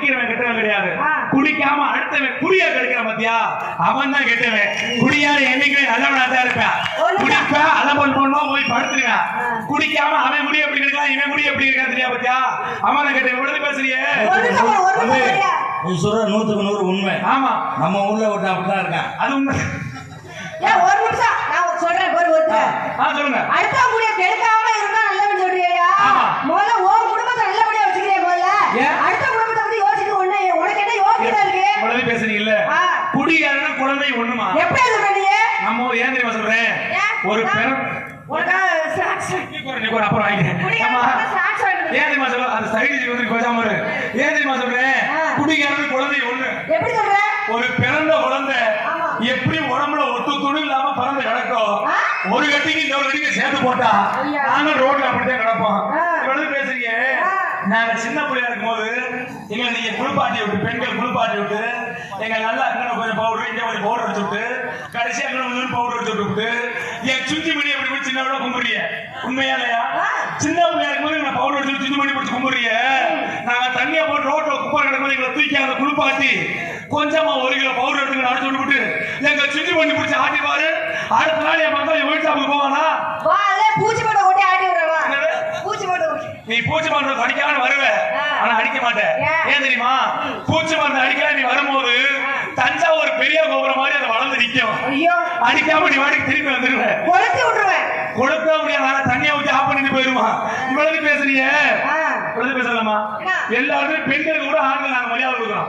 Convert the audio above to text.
குடிக்கிறவன் கெட்டவன் கிடையாது. குடிக்காம அடுத்தவன் குடிய கெடுக்கிற மத்தியா அவன் தான் கெட்டவன். குடியாத என்னைக்குமே நல்லவனா தான் இருப்பேன். குடிப்ப அலம்பல் பண்ணுவோம் போய் படுத்துருங்க. குடிக்காம அவன் முடிய எப்படி கெடுக்கலாம், இவன் முடிய எப்படி இருக்கான் தெரியா பத்தியா அவன் தான் கெட்டவன். விடுதலை பேசுறியே நீ சொல்ற 100க்கு 100 உண்மை. ஆமா, நம்ம ஊர்ல ஒருத்தன் அப்படிதான் இருக்கான். அது உண்மை. ஒரு நிமிஷம் நான் சொல்றேன். சொல்லுங்க. அடுத்த முடிய கெடுக்காம இருந்தா நல்லவன் சொல்றியா? முதல்ல உன் குடும்பத்தை நல்லபடியா வச்சுக்கிறே. முதல்ல அடுத்த குடும்பத்தை பத்தி யோசிக்க ஒண்ணு. உனக்கு என்ன யோசிக்க இருக்கு? விடுதலை பேசுறீங்கல்ல, குடிகாரன குழந்தை ஒண்ணுமா? எப்படி சொல்ற நீ? நம்ம ஏன் தெரியுமா சொல்றேன்? ஒரு பெரும் உனக்கு ஸ்நாக்ஸ் அப்புறம் ஏன் தெரியுமா சொல்ற? அந்த சைடு வந்து பேசாம ஏன் தெரியுமா சொல்றேன்? குடிகாரன் குழந்தை ஒண்ணு. எப்படி சொல்ற? ஒரு பிறந்த குழந்தை எப்படி உடம்புல ஒட்டு துணி இல்லாம பறந்து கிடக்கும். ஒரு கட்டிக்கு இன்னொரு கட்டிக்கு சேர்த்து போட்டா நாங்க ரோட்ல அப்படித்தான் கிடப்போம். இவ்வளவு பேசுறீங்க. நாங்க சின்ன பிள்ளையா இருக்கும் போது எங்க நீங்க குளிப்பாட்டி விட்டு, பெண்கள் குளிப்பாட்டி விட்டு, எங்க நல்லா கொஞ்சம் பவுடர், இங்க கொஞ்சம் பவுடர் வச்சு விட்டு, கடைசியா பவுடர் வச்சு விட்டு என் சுத்தி மணி எப்படி சின்ன விட கும்பிடுறிய? உண்மையா இல்லையா? சின்ன பிள்ளையா இருக்கும் போது பவுடர் வச்சு சுத்தி மணி பிடிச்சி கும்பிடுறிய. நாங்க தண்ணியா போட்டு ரோட்ல குப்பை கிடக்கும் எங்களை தூக்கி அந்த குளிப்பாட்டி கொஞ்சமா 1 கிலோ பவுடர் எடுத்து அடிச்சு விட்டு எங்க சுத்தி பண்ணி பிடிச்சி ஆட்டி பாரு. அடுத்த நாள் என் மக்கள் வீட்டு சாப்பிட்டு போவானா? பூச்சி போட்ட ஓட்டி ஆட்டி விடுறவா? பூச்சி போட்ட நீ பூச்சி மருந்து அடிக்காம வருவ, ஆனா அடிக்க மாட்டேன். ஏன் தெரியுமா? பூச்சி மருந்து அடிக்கல நீ வரும்போது தஞ்சாவூர் பெரிய கோபுரம் மாதிரி அதை வளர்ந்து நிற்கும். அடிக்காம நீ வாடிக்கு திரும்பி வந்துருவேன். கொளுத்தி விட்டுருவேன். கொளுத்த முடியாது, தண்ணியை ஊற்றி ஆஃப் பண்ணிட்டு போயிருவான். இவ்வளவு பேசுறீங்க. இவ்வளவு பேசலாமா? எல்லாருமே பெண்களுக்கு கூட ஆண்கள் நாங்க மரியாதை கொடுக்குறோம்.